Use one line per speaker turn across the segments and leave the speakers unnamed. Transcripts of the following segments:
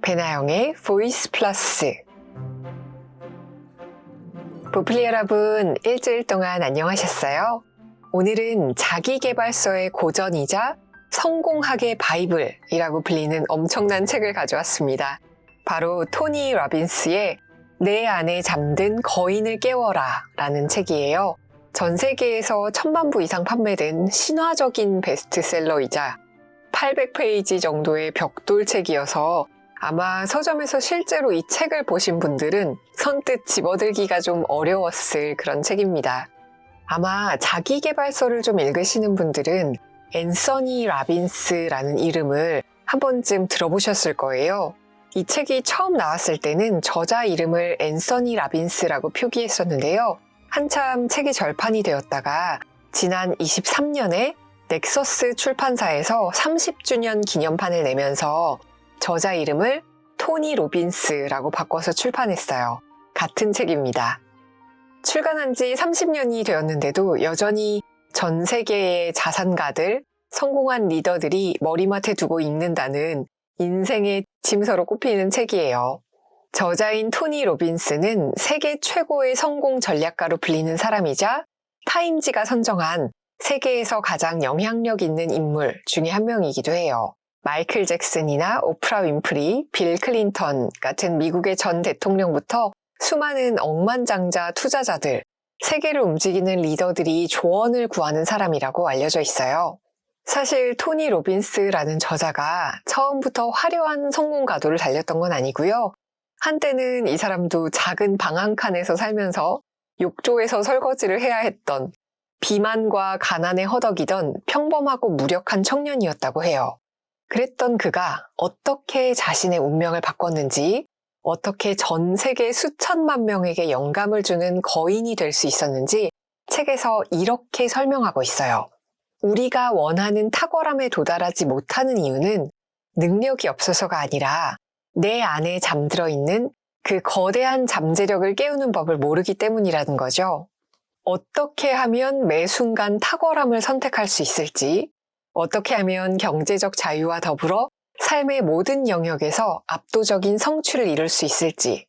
배나영의 보이스 플러스. 보플리 여러분, 일주일 동안 안녕하셨어요? 오늘은 자기계발서의 고전이자 성공학의 바이블이라고 불리는 엄청난 책을 가져왔습니다. 바로 토니 로빈스의 내 안에 잠든 거인을 깨워라 라는 책이에요. 전 세계에서 1000만 부 이상 판매된 신화적인 베스트셀러이자 800페이지 정도의 벽돌책이어서 아마 서점에서 실제로 이 책을 보신 분들은 선뜻 집어들기가 좀 어려웠을 그런 책입니다. 아마 자기계발서를 좀 읽으시는 분들은 앤서니 라빈스라는 이름을 한 번쯤 들어보셨을 거예요. 이 책이 처음 나왔을 때는 저자 이름을 앤서니 라빈스라고 표기했었는데요. 한참 책이 절판이 되었다가 지난 23년에 넥서스 출판사에서 30주년 기념판을 내면서 저자 이름을 토니 로빈스라고 바꿔서 출판했어요. 같은 책입니다. 출간한 지 30년이 되었는데도 여전히 전 세계의 자산가들, 성공한 리더들이 머리맡에 두고 읽는다는 인생의 짐서로 꼽히는 책이에요. 저자인 토니 로빈스는 세계 최고의 성공 전략가로 불리는 사람이자 타임지가 선정한 세계에서 가장 영향력 있는 인물 중에 한 명이기도 해요. 마이클 잭슨이나 오프라 윈프리, 빌 클린턴 같은 미국의 전 대통령부터 수많은 억만장자 투자자들, 세계를 움직이는 리더들이 조언을 구하는 사람이라고 알려져 있어요. 사실 토니 로빈스라는 저자가 처음부터 화려한 성공 가도를 달렸던 건 아니고요. 한때는 이 사람도 작은 방 한 칸에서 살면서 욕조에서 설거지를 해야 했던, 비만과 가난에 허덕이던 평범하고 무력한 청년이었다고 해요. 그랬던 그가 어떻게 자신의 운명을 바꿨는지, 어떻게 전 세계 수천만 명에게 영감을 주는 거인이 될 수 있었는지 책에서 이렇게 설명하고 있어요. 우리가 원하는 탁월함에 도달하지 못하는 이유는 능력이 없어서가 아니라 내 안에 잠들어 있는 그 거대한 잠재력을 깨우는 법을 모르기 때문이라는 거죠. 어떻게 하면 매 순간 탁월함을 선택할 수 있을지, 어떻게 하면 경제적 자유와 더불어 삶의 모든 영역에서 압도적인 성취를 이룰 수 있을지,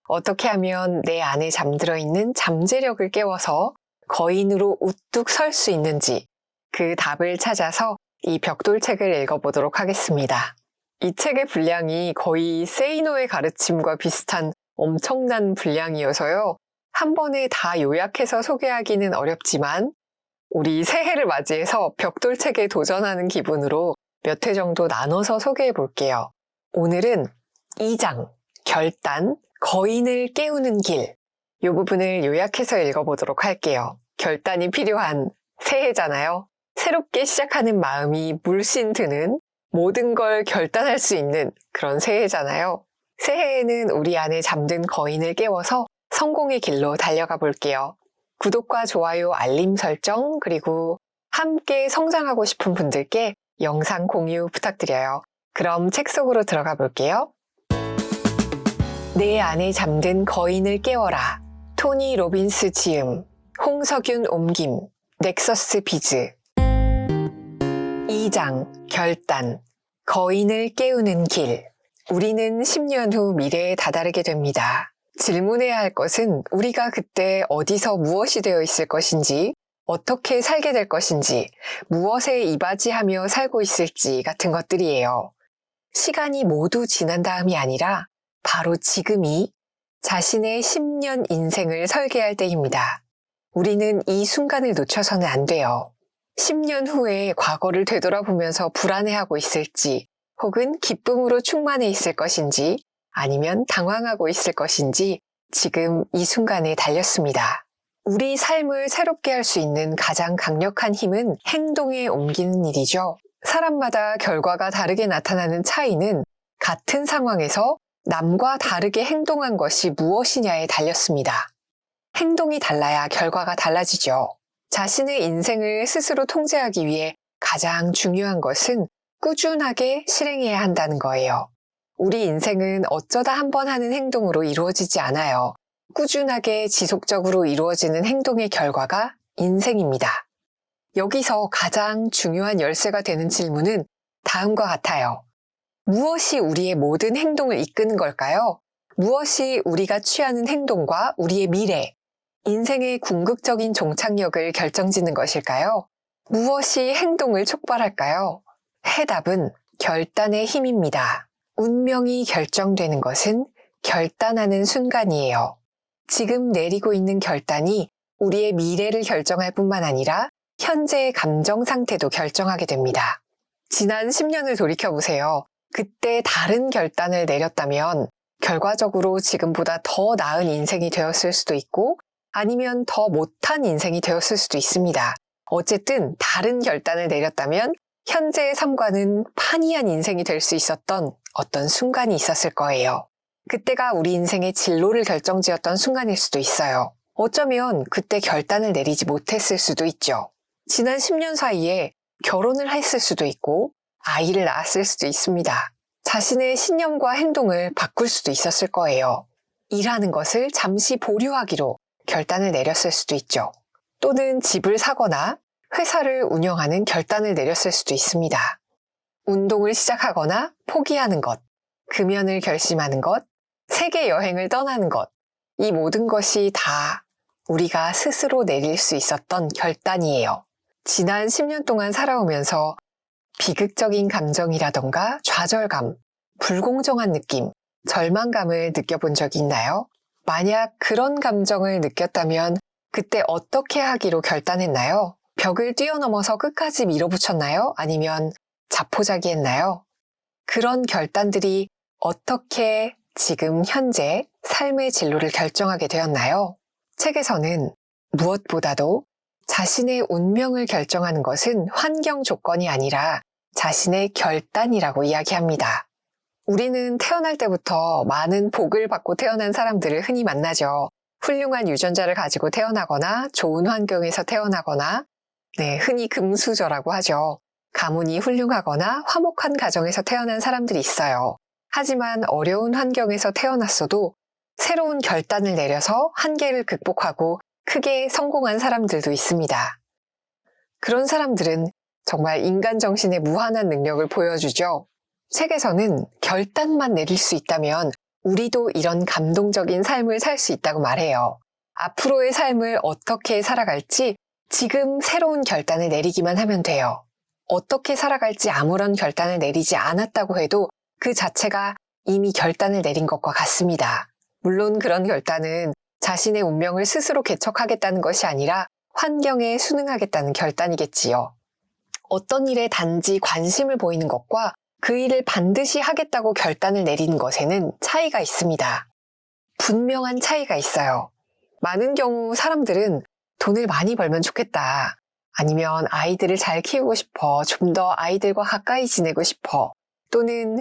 어떻게 하면 내 안에 잠들어 있는 잠재력을 깨워서 거인으로 우뚝 설 수 있는지 그 답을 찾아서 이 벽돌책을 읽어보도록 하겠습니다. 이 책의 분량이 거의 세이노의 가르침과 비슷한 엄청난 분량이어서요. 한 번에 다 요약해서 소개하기는 어렵지만 우리 새해를 맞이해서 벽돌책에 도전하는 기분으로 몇 회 정도 나눠서 소개해 볼게요. 오늘은 2장, 결단, 거인을 깨우는 길. 이 부분을 요약해서 읽어보도록 할게요. 결단이 필요한 새해잖아요. 새롭게 시작하는 마음이 물씬 드는, 모든 걸 결단할 수 있는 그런 새해잖아요. 새해에는 우리 안에 잠든 거인을 깨워서 성공의 길로 달려가 볼게요. 구독과 좋아요, 알림 설정, 그리고 함께 성장하고 싶은 분들께 영상 공유 부탁드려요. 그럼 책 속으로 들어가 볼게요. 내 안에 잠든 거인을 깨워라. 토니 로빈스 지음, 홍석윤 옮김, 넥서스 비즈. 2장, 결단, 거인을 깨우는 길. 우리는 10년 후 미래에 다다르게 됩니다. 질문해야 할 것은 우리가 그때 어디서 무엇이 되어 있을 것인지, 어떻게 살게 될 것인지, 무엇에 이바지하며 살고 있을지 같은 것들이에요. 시간이 모두 지난 다음이 아니라 바로 지금이 자신의 10년 인생을 설계할 때입니다. 우리는 이 순간을 놓쳐서는 안 돼요. 10년 후에 과거를 되돌아보면서 불안해하고 있을지, 혹은 기쁨으로 충만해 있을 것인지, 아니면 당황하고 있을 것인지 지금 이 순간에 달렸습니다. 우리 삶을 새롭게 할 수 있는 가장 강력한 힘은 행동에 옮기는 일이죠. 사람마다 결과가 다르게 나타나는 차이는 같은 상황에서 남과 다르게 행동한 것이 무엇이냐에 달렸습니다. 행동이 달라야 결과가 달라지죠. 자신의 인생을 스스로 통제하기 위해 가장 중요한 것은 꾸준하게 실행해야 한다는 거예요. 우리 인생은 어쩌다 한 번 하는 행동으로 이루어지지 않아요. 꾸준하게 지속적으로 이루어지는 행동의 결과가 인생입니다. 여기서 가장 중요한 열쇠가 되는 질문은 다음과 같아요. 무엇이 우리의 모든 행동을 이끄는 걸까요? 무엇이 우리가 취하는 행동과 우리의 미래, 인생의 궁극적인 종착역을 결정짓는 것일까요? 무엇이 행동을 촉발할까요? 해답은 결단의 힘입니다. 운명이 결정되는 것은 결단하는 순간이에요. 지금 내리고 있는 결단이 우리의 미래를 결정할 뿐만 아니라 현재의 감정 상태도 결정하게 됩니다. 지난 10년을 돌이켜보세요. 그때 다른 결단을 내렸다면 결과적으로 지금보다 더 나은 인생이 되었을 수도 있고 아니면 더 못한 인생이 되었을 수도 있습니다. 어쨌든 다른 결단을 내렸다면 현재의 삶과는 판이한 인생이 될 수 있었던 어떤 순간이 있었을 거예요. 그때가 우리 인생의 진로를 결정지었던 순간일 수도 있어요. 어쩌면 그때 결단을 내리지 못했을 수도 있죠. 지난 10년 사이에 결혼을 했을 수도 있고 아이를 낳았을 수도 있습니다. 자신의 신념과 행동을 바꿀 수도 있었을 거예요. 일하는 것을 잠시 보류하기로 결단을 내렸을 수도 있죠. 또는 집을 사거나 회사를 운영하는 결단을 내렸을 수도 있습니다. 운동을 시작하거나 포기하는 것, 금연을 결심하는 것, 세계 여행을 떠나는 것, 이 모든 것이 다 우리가 스스로 내릴 수 있었던 결단이에요. 지난 10년 동안 살아오면서 비극적인 감정이라던가 좌절감, 불공정한 느낌, 절망감을 느껴본 적이 있나요? 만약 그런 감정을 느꼈다면 그때 어떻게 하기로 결단했나요? 벽을 뛰어넘어서 끝까지 밀어붙였나요? 아니면 자포자기했나요? 그런 결단들이 어떻게 지금 현재 삶의 진로를 결정하게 되었나요? 책에서는 무엇보다도 자신의 운명을 결정하는 것은 환경 조건이 아니라 자신의 결단이라고 이야기합니다. 우리는 태어날 때부터 많은 복을 받고 태어난 사람들을 흔히 만나죠. 훌륭한 유전자를 가지고 태어나거나 좋은 환경에서 태어나거나 흔히 금수저라고 하죠. 가문이 훌륭하거나 화목한 가정에서 태어난 사람들이 있어요. 하지만 어려운 환경에서 태어났어도 새로운 결단을 내려서 한계를 극복하고 크게 성공한 사람들도 있습니다. 그런 사람들은 정말 인간 정신의 무한한 능력을 보여주죠. 책에서는 결단만 내릴 수 있다면 우리도 이런 감동적인 삶을 살 수 있다고 말해요. 앞으로의 삶을 어떻게 살아갈지 지금 새로운 결단을 내리기만 하면 돼요. 어떻게 살아갈지 아무런 결단을 내리지 않았다고 해도 그 자체가 이미 결단을 내린 것과 같습니다. 물론 그런 결단은 자신의 운명을 스스로 개척하겠다는 것이 아니라 환경에 순응하겠다는 결단이겠지요. 어떤 일에 단지 관심을 보이는 것과 그 일을 반드시 하겠다고 결단을 내리는 것에는 차이가 있습니다. 분명한 차이가 있어요. 많은 경우 사람들은 돈을 많이 벌면 좋겠다. 아니면 아이들을 잘 키우고 싶어. 좀 더 아이들과 가까이 지내고 싶어. 또는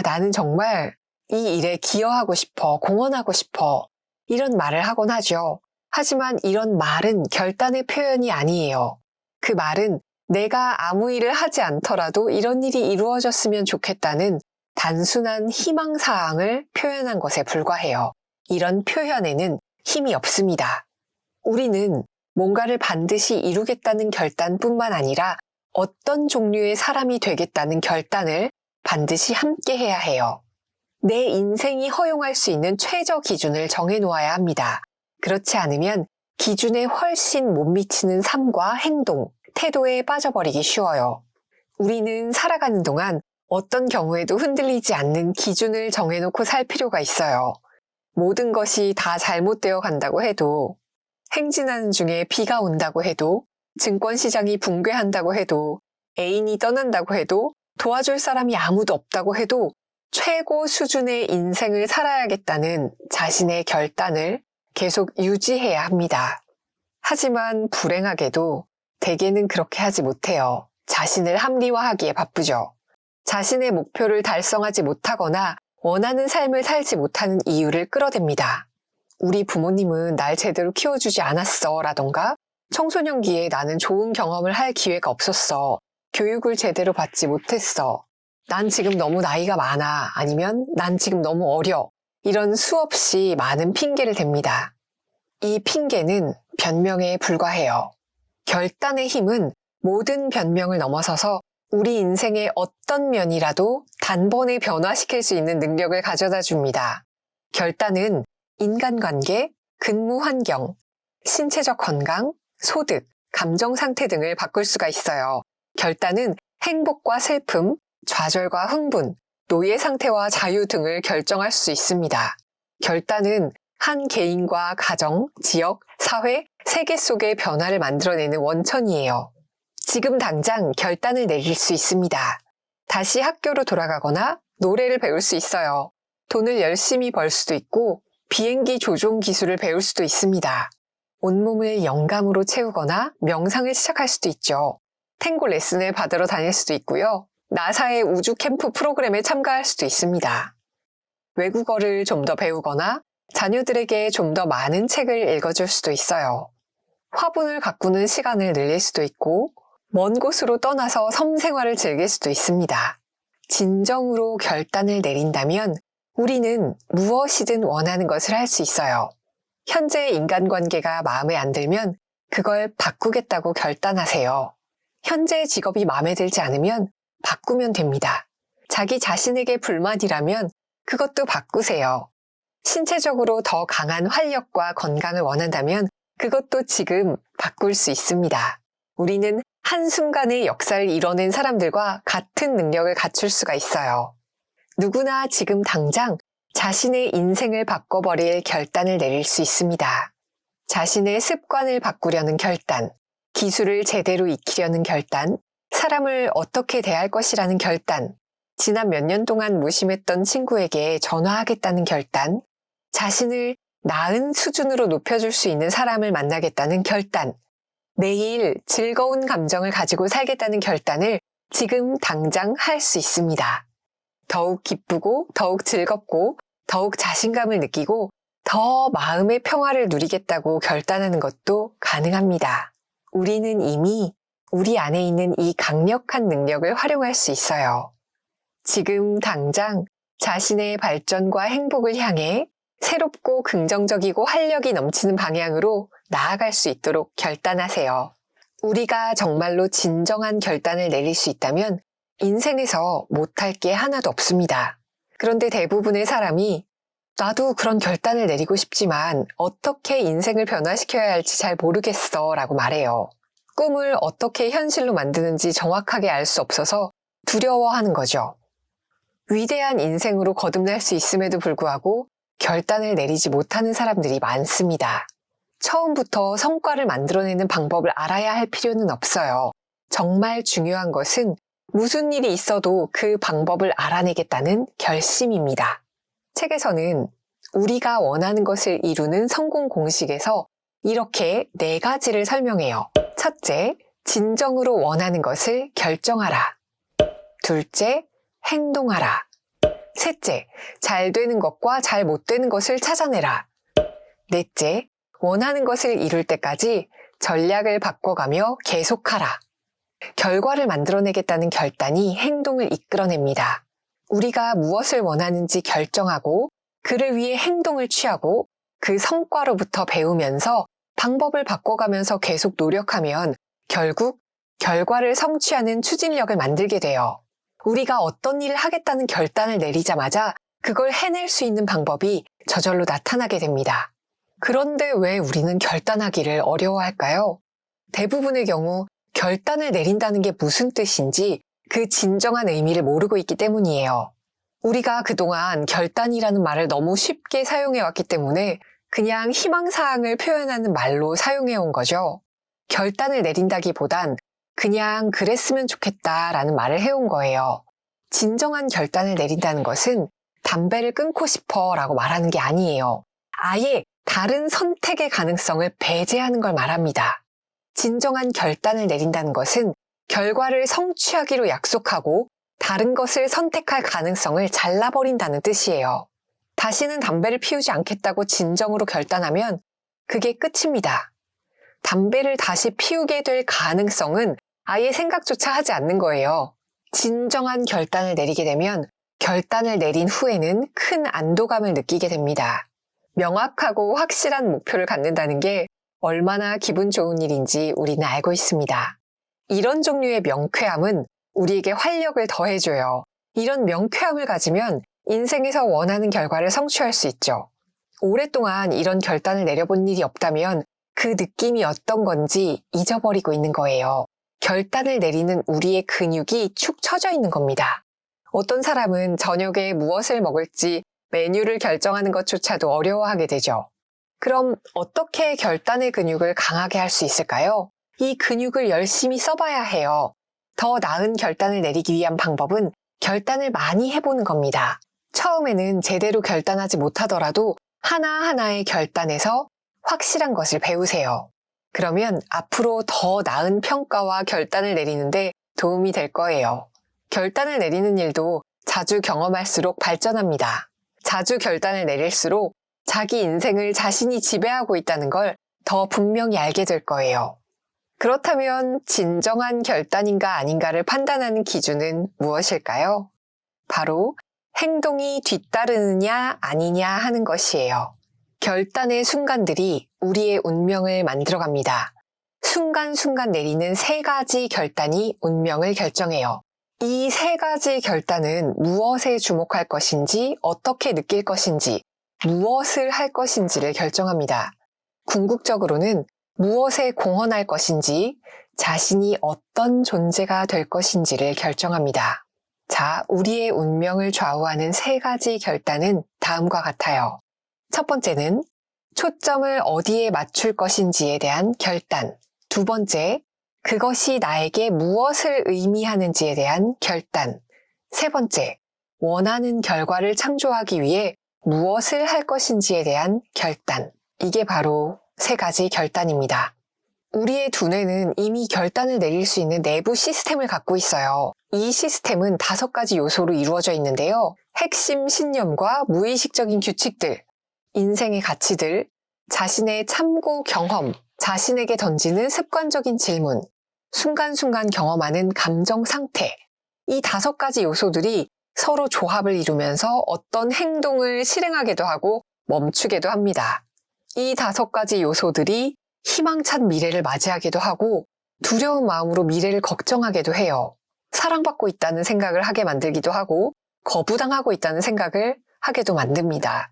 나는 정말 이 일에 기여하고 싶어. 공헌하고 싶어. 이런 말을 하곤 하죠. 하지만 이런 말은 결단의 표현이 아니에요. 그 말은 내가 아무 일을 하지 않더라도 이런 일이 이루어졌으면 좋겠다는 단순한 희망사항을 표현한 것에 불과해요. 이런 표현에는 힘이 없습니다. 우리는 뭔가를 반드시 이루겠다는 결단뿐만 아니라 어떤 종류의 사람이 되겠다는 결단을 반드시 함께 해야 해요. 내 인생이 허용할 수 있는 최저 기준을 정해놓아야 합니다. 그렇지 않으면 기준에 훨씬 못 미치는 삶과 행동, 태도에 빠져버리기 쉬워요. 우리는 살아가는 동안 어떤 경우에도 흔들리지 않는 기준을 정해놓고 살 필요가 있어요. 모든 것이 다 잘못되어 간다고 해도, 행진하는 중에 비가 온다고 해도, 증권시장이 붕괴한다고 해도, 애인이 떠난다고 해도, 도와줄 사람이 아무도 없다고 해도 최고 수준의 인생을 살아야겠다는 자신의 결단을 계속 유지해야 합니다. 하지만 불행하게도 대개는 그렇게 하지 못해요. 자신을 합리화하기에 바쁘죠. 자신의 목표를 달성하지 못하거나 원하는 삶을 살지 못하는 이유를 끌어댑니다. 우리 부모님은 날 제대로 키워주지 않았어 라던가 청소년기에 나는 좋은 경험을 할 기회가 없었어. 교육을 제대로 받지 못했어. 난 지금 너무 나이가 많아. 아니면 난 지금 너무 어려. 이런 수없이 많은 핑계를 댑니다. 이 핑계는 변명에 불과해요. 결단의 힘은 모든 변명을 넘어서서 우리 인생의 어떤 면이라도 단번에 변화시킬 수 있는 능력을 가져다 줍니다. 결단은 인간관계, 근무 환경, 신체적 건강, 소득, 감정 상태 등을 바꿀 수가 있어요. 결단은 행복과 슬픔, 좌절과 흥분, 노예 상태와 자유 등을 결정할 수 있습니다. 결단은 한 개인과 가정, 지역, 사회, 세계 속의 변화를 만들어내는 원천이에요. 지금 당장 결단을 내릴 수 있습니다. 다시 학교로 돌아가거나 노래를 배울 수 있어요. 돈을 열심히 벌 수도 있고 비행기 조종 기술을 배울 수도 있습니다. 온몸을 영감으로 채우거나 명상을 시작할 수도 있죠. 탱고 레슨을 받으러 다닐 수도 있고요. 나사의 우주 캠프 프로그램에 참가할 수도 있습니다. 외국어를 좀 더 배우거나 자녀들에게 좀 더 많은 책을 읽어줄 수도 있어요. 화분을 가꾸는 시간을 늘릴 수도 있고 먼 곳으로 떠나서 섬 생활을 즐길 수도 있습니다. 진정으로 결단을 내린다면 우리는 무엇이든 원하는 것을 할 수 있어요. 현재의 인간관계가 마음에 안 들면 그걸 바꾸겠다고 결단하세요. 현재의 직업이 마음에 들지 않으면 바꾸면 됩니다. 자기 자신에게 불만이라면 그것도 바꾸세요. 신체적으로 더 강한 활력과 건강을 원한다면 그것도 지금 바꿀 수 있습니다. 우리는 한순간의 역사를 이뤄낸 사람들과 같은 능력을 갖출 수가 있어요. 누구나 지금 당장 자신의 인생을 바꿔버릴 결단을 내릴 수 있습니다. 자신의 습관을 바꾸려는 결단, 기술을 제대로 익히려는 결단, 사람을 어떻게 대할 것이라는 결단, 지난 몇 년 동안 무심했던 친구에게 전화하겠다는 결단, 자신을 나은 수준으로 높여줄 수 있는 사람을 만나겠다는 결단, 매일 즐거운 감정을 가지고 살겠다는 결단을 지금 당장 할 수 있습니다. 더욱 기쁘고 더욱 즐겁고 더욱 자신감을 느끼고 더 마음의 평화를 누리겠다고 결단하는 것도 가능합니다. 우리는 이미 우리 안에 있는 이 강력한 능력을 활용할 수 있어요. 지금 당장 자신의 발전과 행복을 향해 새롭고 긍정적이고 활력이 넘치는 방향으로 나아갈 수 있도록 결단하세요. 우리가 정말로 진정한 결단을 내릴 수 있다면 인생에서 못할 게 하나도 없습니다. 그런데 대부분의 사람이 나도 그런 결단을 내리고 싶지만 어떻게 인생을 변화시켜야 할지 잘 모르겠어 라고 말해요. 꿈을 어떻게 현실로 만드는지 정확하게 알 수 없어서 두려워하는 거죠. 위대한 인생으로 거듭날 수 있음에도 불구하고 결단을 내리지 못하는 사람들이 많습니다. 처음부터 성과를 만들어내는 방법을 알아야 할 필요는 없어요. 정말 중요한 것은 무슨 일이 있어도 그 방법을 알아내겠다는 결심입니다. 책에서는 우리가 원하는 것을 이루는 성공 공식에서 이렇게 4가지를 설명해요. 첫째, 진정으로 원하는 것을 결정하라. 둘째, 행동하라. 셋째, 잘 되는 것과 잘 못 되는 것을 찾아내라. 넷째, 원하는 것을 이룰 때까지 전략을 바꿔가며 계속하라. 결과를 만들어내겠다는 결단이 행동을 이끌어냅니다. 우리가 무엇을 원하는지 결정하고 그를 위해 행동을 취하고 그 성과로부터 배우면서 방법을 바꿔가면서 계속 노력하면 결국 결과를 성취하는 추진력을 만들게 돼요. 우리가 어떤 일을 하겠다는 결단을 내리자마자 그걸 해낼 수 있는 방법이 저절로 나타나게 됩니다. 그런데 왜 우리는 결단하기를 어려워할까요? 대부분의 경우 결단을 내린다는 게 무슨 뜻인지 그 진정한 의미를 모르고 있기 때문이에요. 우리가 그동안 결단이라는 말을 너무 쉽게 사용해왔기 때문에 그냥 희망사항을 표현하는 말로 사용해온 거죠. 결단을 내린다기보단 그냥 그랬으면 좋겠다라는 말을 해온 거예요. 진정한 결단을 내린다는 것은 담배를 끊고 싶어 라고 말하는 게 아니에요. 아예 다른 선택의 가능성을 배제하는 걸 말합니다. 진정한 결단을 내린다는 것은 결과를 성취하기로 약속하고 다른 것을 선택할 가능성을 잘라버린다는 뜻이에요. 다시는 담배를 피우지 않겠다고 진정으로 결단하면 그게 끝입니다. 담배를 다시 피우게 될 가능성은 아예 생각조차 하지 않는 거예요. 진정한 결단을 내리게 되면 결단을 내린 후에는 큰 안도감을 느끼게 됩니다. 명확하고 확실한 목표를 갖는다는 게 얼마나 기분 좋은 일인지 우리는 알고 있습니다. 이런 종류의 명쾌함은 우리에게 활력을 더해줘요. 이런 명쾌함을 가지면 인생에서 원하는 결과를 성취할 수 있죠. 오랫동안 이런 결단을 내려본 일이 없다면 그 느낌이 어떤 건지 잊어버리고 있는 거예요. 결단을 내리는 우리의 근육이 축 처져 있는 겁니다. 어떤 사람은 저녁에 무엇을 먹을지 메뉴를 결정하는 것조차도 어려워하게 되죠. 그럼 어떻게 결단의 근육을 강하게 할 수 있을까요? 이 근육을 열심히 써봐야 해요. 더 나은 결단을 내리기 위한 방법은 결단을 많이 해보는 겁니다. 처음에는 제대로 결단하지 못하더라도 하나하나의 결단에서 확실한 것을 배우세요. 그러면 앞으로 더 나은 평가와 결단을 내리는데 도움이 될 거예요. 결단을 내리는 일도 자주 경험할수록 발전합니다. 자주 결단을 내릴수록 자기 인생을 자신이 지배하고 있다는 걸 더 분명히 알게 될 거예요. 그렇다면 진정한 결단인가 아닌가를 판단하는 기준은 무엇일까요? 바로 행동이 뒤따르느냐 아니냐 하는 것이에요. 결단의 순간들이 우리의 운명을 만들어갑니다. 순간순간 내리는 3가지 결단이 운명을 결정해요. 이 3가지 결단은 무엇에 주목할 것인지, 어떻게 느낄 것인지, 무엇을 할 것인지를 결정합니다. 궁극적으로는 무엇에 공헌할 것인지, 자신이 어떤 존재가 될 것인지를 결정합니다. 자, 우리의 운명을 좌우하는 3가지 결단은 다음과 같아요. 첫 번째는 초점을 어디에 맞출 것인지에 대한 결단. 두 번째, 그것이 나에게 무엇을 의미하는지에 대한 결단. 세 번째, 원하는 결과를 창조하기 위해 무엇을 할 것인지에 대한 결단. 이게 바로 3가지 결단입니다. 우리의 두뇌는 이미 결단을 내릴 수 있는 내부 시스템을 갖고 있어요. 이 시스템은 5가지 요소로 이루어져 있는데요. 핵심 신념과 무의식적인 규칙들, 인생의 가치들, 자신의 참고 경험, 자신에게 던지는 습관적인 질문, 순간순간 경험하는 감정 상태. 이 5가지 요소들이 서로 조합을 이루면서 어떤 행동을 실행하게도 하고 멈추게도 합니다. 이 5가지 요소들이 희망찬 미래를 맞이하기도 하고 두려운 마음으로 미래를 걱정하게도 해요. 사랑받고 있다는 생각을 하게 만들기도 하고 거부당하고 있다는 생각을 하게도 만듭니다.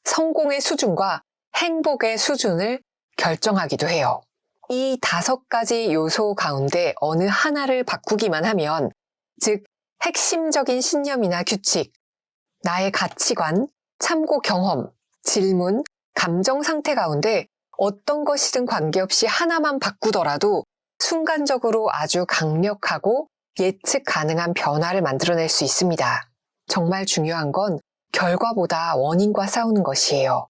성공의 수준과 행복의 수준을 결정하기도 해요. 이 5가지 요소 가운데 어느 하나를 바꾸기만 하면, 즉 핵심적인 신념이나 규칙, 나의 가치관, 참고 경험, 질문, 감정 상태 가운데 어떤 것이든 관계없이 하나만 바꾸더라도 순간적으로 아주 강력하고 예측 가능한 변화를 만들어낼 수 있습니다. 정말 중요한 건 결과보다 원인과 싸우는 것이에요.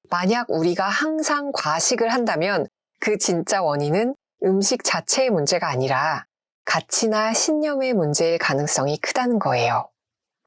만약 우리가 항상 과식을 한다면 그 진짜 원인은 음식 자체의 문제가 아니라 가치나 신념의 문제일 가능성이 크다는 거예요.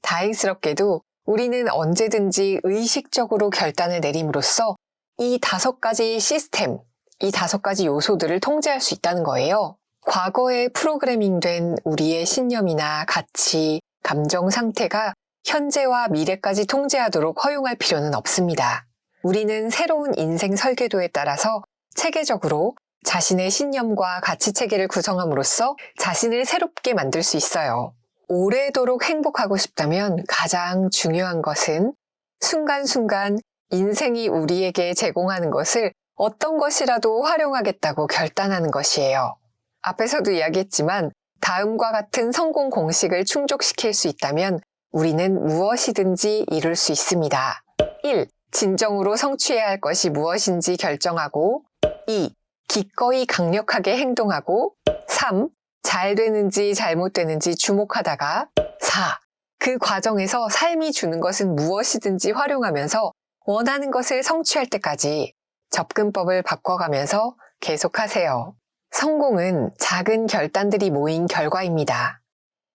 다행스럽게도 우리는 언제든지 의식적으로 결단을 내림으로써 이 5가지 시스템, 이 5가지 요소들을 통제할 수 있다는 거예요. 과거에 프로그래밍된 우리의 신념이나 가치, 감정 상태가 현재와 미래까지 통제하도록 허용할 필요는 없습니다. 우리는 새로운 인생 설계도에 따라서 체계적으로 자신의 신념과 가치 체계를 구성함으로써 자신을 새롭게 만들 수 있어요. 오래도록 행복하고 싶다면 가장 중요한 것은 순간순간 인생이 우리에게 제공하는 것을 어떤 것이라도 활용하겠다고 결단하는 것이에요. 앞에서도 이야기했지만 다음과 같은 성공 공식을 충족시킬 수 있다면 우리는 무엇이든지 이룰 수 있습니다. 1. 진정으로 성취해야 할 것이 무엇인지 결정하고, 2. 기꺼이 강력하게 행동하고, 3. 잘 되는지 잘못되는지 주목하다가, 4. 그 과정에서 삶이 주는 것은 무엇이든지 활용하면서 원하는 것을 성취할 때까지 접근법을 바꿔가면서 계속하세요. 성공은 작은 결단들이 모인 결과입니다.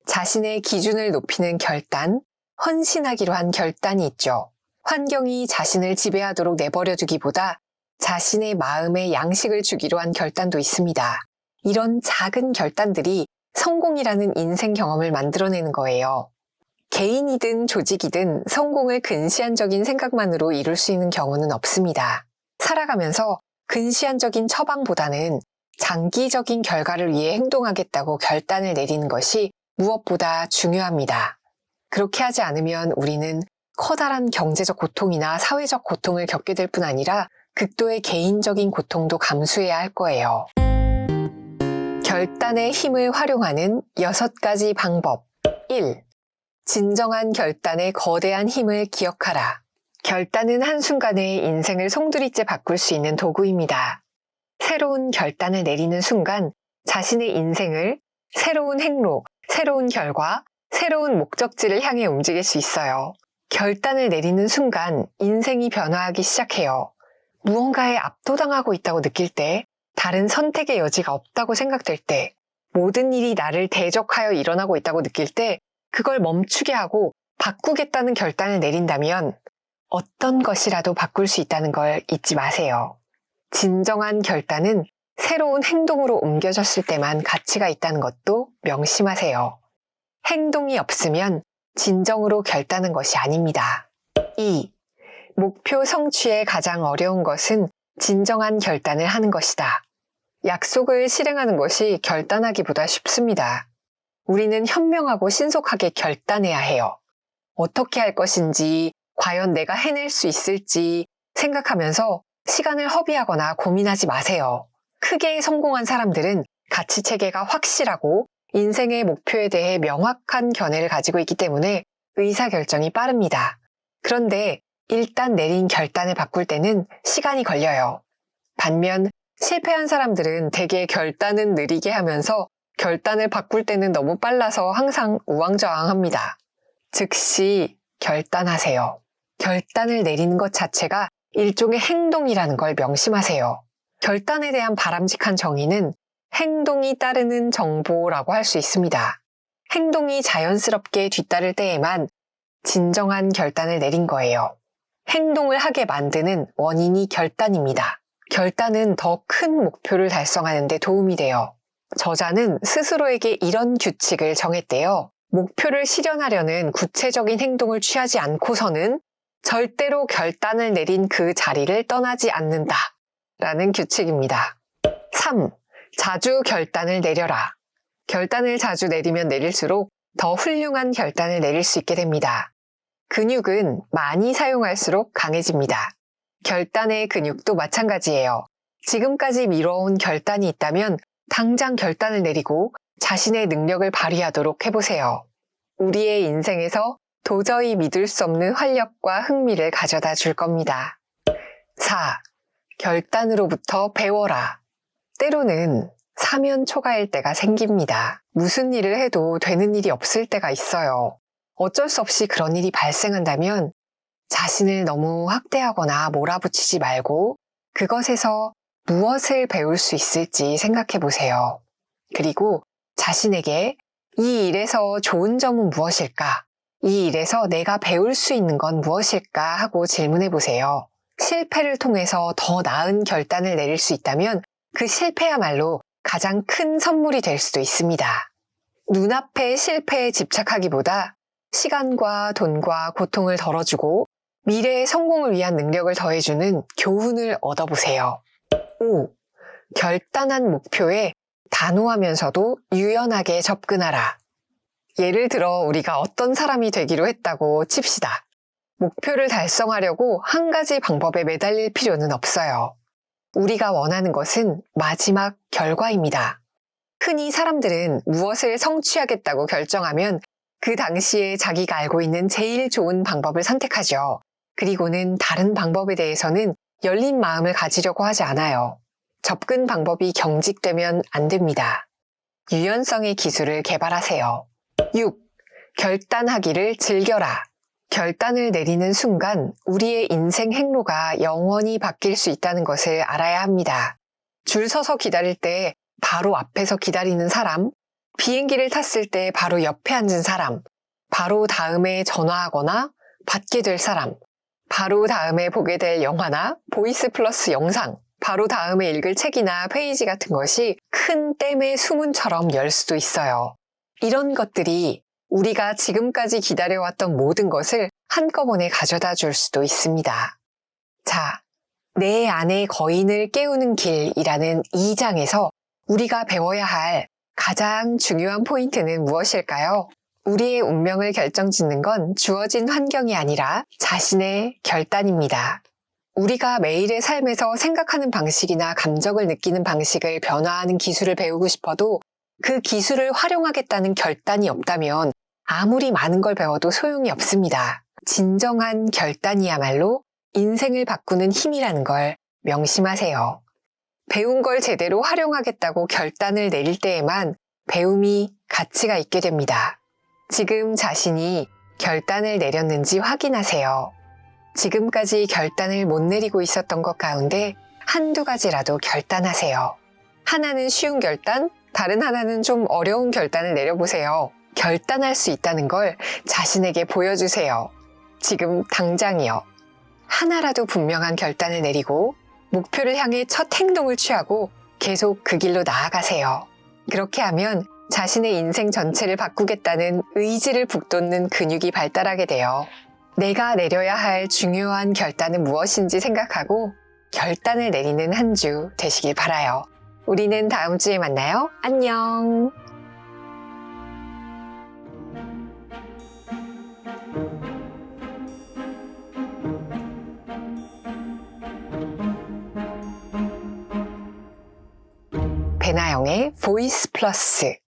자신의 기준을 높이는 결단, 헌신하기로 한 결단이 있죠. 환경이 자신을 지배하도록 내버려두기보다 자신의 마음에 양식을 주기로 한 결단도 있습니다. 이런 작은 결단들이 성공이라는 인생 경험을 만들어내는 거예요. 개인이든 조직이든 성공을 근시안적인 생각만으로 이룰 수 있는 경우는 없습니다. 살아가면서 근시안적인 처방보다는 장기적인 결과를 위해 행동하겠다고 결단을 내리는 것이 무엇보다 중요합니다. 그렇게 하지 않으면 우리는 커다란 경제적 고통이나 사회적 고통을 겪게 될 뿐 아니라 극도의 개인적인 고통도 감수해야 할 거예요. 결단의 힘을 활용하는 6가지 방법. 1. 진정한 결단의 거대한 힘을 기억하라. 결단은 한순간에 인생을 송두리째 바꿀 수 있는 도구입니다. 새로운 결단을 내리는 순간 자신의 인생을 새로운 행로, 새로운 결과, 새로운 목적지를 향해 움직일 수 있어요. 결단을 내리는 순간 인생이 변화하기 시작해요. 무언가에 압도당하고 있다고 느낄 때, 다른 선택의 여지가 없다고 생각될 때, 모든 일이 나를 대적하여 일어나고 있다고 느낄 때 그걸 멈추게 하고 바꾸겠다는 결단을 내린다면 어떤 것이라도 바꿀 수 있다는 걸 잊지 마세요. 진정한 결단은 새로운 행동으로 옮겨졌을 때만 가치가 있다는 것도 명심하세요. 행동이 없으면 진정으로 결단한 것이 아닙니다. 2. 목표 성취에 가장 어려운 것은 진정한 결단을 하는 것이다. 약속을 실행하는 것이 결단하기보다 쉽습니다. 우리는 현명하고 신속하게 결단해야 해요. 어떻게 할 것인지, 과연 내가 해낼 수 있을지 생각하면서 시간을 허비하거나 고민하지 마세요. 크게 성공한 사람들은 가치 체계가 확실하고 인생의 목표에 대해 명확한 견해를 가지고 있기 때문에 의사결정이 빠릅니다. 그런데 일단 내린 결단을 바꿀 때는 시간이 걸려요. 반면 실패한 사람들은 대개 결단은 느리게 하면서 결단을 바꿀 때는 너무 빨라서 항상 우왕좌왕합니다. 즉시 결단하세요. 결단을 내리는 것 자체가 일종의 행동이라는 걸 명심하세요. 결단에 대한 바람직한 정의는 행동이 따르는 정보라고 할 수 있습니다. 행동이 자연스럽게 뒤따를 때에만 진정한 결단을 내린 거예요. 행동을 하게 만드는 원인이 결단입니다. 결단은 더 큰 목표를 달성하는 데 도움이 돼요. 저자는 스스로에게 이런 규칙을 정했대요. 목표를 실현하려는 구체적인 행동을 취하지 않고서는 절대로 결단을 내린 그 자리를 떠나지 않는다. 라는 규칙입니다. 3. 자주 결단을 내려라. 결단을 자주 내리면 내릴수록 더 훌륭한 결단을 내릴 수 있게 됩니다. 근육은 많이 사용할수록 강해집니다. 결단의 근육도 마찬가지예요. 지금까지 미뤄온 결단이 있다면 당장 결단을 내리고 자신의 능력을 발휘하도록 해보세요. 우리의 인생에서 도저히 믿을 수 없는 활력과 흥미를 가져다 줄 겁니다. 4. 결단으로부터 배워라. 때로는 사면 초가일 때가 생깁니다. 무슨 일을 해도 되는 일이 없을 때가 있어요. 어쩔 수 없이 그런 일이 발생한다면 자신을 너무 학대하거나 몰아붙이지 말고 그것에서 무엇을 배울 수 있을지 생각해 보세요. 그리고 자신에게 이 일에서 좋은 점은 무엇일까? 이 일에서 내가 배울 수 있는 건 무엇일까? 하고 질문해 보세요. 실패를 통해서 더 나은 결단을 내릴 수 있다면 그 실패야말로 가장 큰 선물이 될 수도 있습니다. 눈앞의 실패에 집착하기보다 시간과 돈과 고통을 덜어주고 미래의 성공을 위한 능력을 더해주는 교훈을 얻어보세요. 5. 결단한 목표에 단호하면서도 유연하게 접근하라. 예를 들어 우리가 어떤 사람이 되기로 했다고 칩시다. 목표를 달성하려고 한 가지 방법에 매달릴 필요는 없어요. 우리가 원하는 것은 마지막 결과입니다. 흔히 사람들은 무엇을 성취하겠다고 결정하면 그 당시에 자기가 알고 있는 제일 좋은 방법을 선택하죠. 그리고는 다른 방법에 대해서는 열린 마음을 가지려고 하지 않아요. 접근 방법이 경직되면 안 됩니다. 유연성의 기술을 개발하세요. 6. 결단하기를 즐겨라. 결단을 내리는 순간 우리의 인생 행로가 영원히 바뀔 수 있다는 것을 알아야 합니다. 줄 서서 기다릴 때 바로 앞에서 기다리는 사람, 비행기를 탔을 때 바로 옆에 앉은 사람, 바로 다음에 전화하거나 받게 될 사람, 바로 다음에 보게 될 영화나 보이스 플러스 영상, 바로 다음에 읽을 책이나 페이지 같은 것이 큰 댐의 수문처럼 열 수도 있어요. 이런 것들이 우리가 지금까지 기다려왔던 모든 것을 한꺼번에 가져다 줄 수도 있습니다. 자, 내 안의 거인을 깨우는 길이라는 2장에서 우리가 배워야 할 가장 중요한 포인트는 무엇일까요? 우리의 운명을 결정짓는 건 주어진 환경이 아니라 자신의 결단입니다. 우리가 매일의 삶에서 생각하는 방식이나 감정을 느끼는 방식을 변화하는 기술을 배우고 싶어도 그 기술을 활용하겠다는 결단이 없다면 아무리 많은 걸 배워도 소용이 없습니다. 진정한 결단이야말로 인생을 바꾸는 힘이라는 걸 명심하세요. 배운 걸 제대로 활용하겠다고 결단을 내릴 때에만 배움이 가치가 있게 됩니다. 지금 자신이 결단을 내렸는지 확인하세요. 지금까지 결단을 못 내리고 있었던 것 가운데 한두 가지라도 결단하세요. 하나는 쉬운 결단, 다른 하나는 좀 어려운 결단을 내려보세요. 결단할 수 있다는 걸 자신에게 보여주세요. 지금 당장이요. 하나라도 분명한 결단을 내리고 목표를 향해 첫 행동을 취하고 계속 그 길로 나아가세요. 그렇게 하면 자신의 인생 전체를 바꾸겠다는 의지를 북돋는 근육이 발달하게 돼요. 내가 내려야 할 중요한 결단은 무엇인지 생각하고 결단을 내리는 한 주 되시길 바라요. 우리는 다음 주에 만나요. 안녕. 배나영의 보이스 플러스